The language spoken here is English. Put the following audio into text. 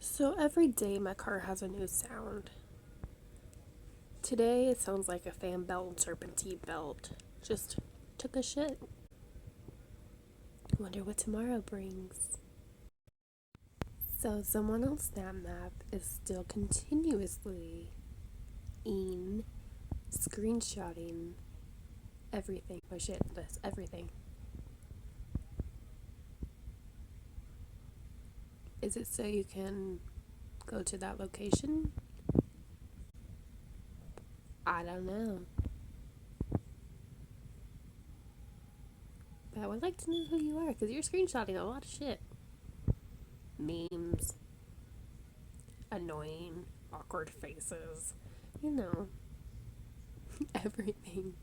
So every day my car has a new sound. Today it sounds like a fan belt and serpentine belt. Just took a shit. Wonder what tomorrow brings. So someone on SnapMap is still continuously in screenshotting everything. Oh shit, that's everything. Is it so you can go to that location? I don't know. But I would like to know who you are because you're screenshotting a lot of shit. Memes, annoying, awkward faces, you know, everything.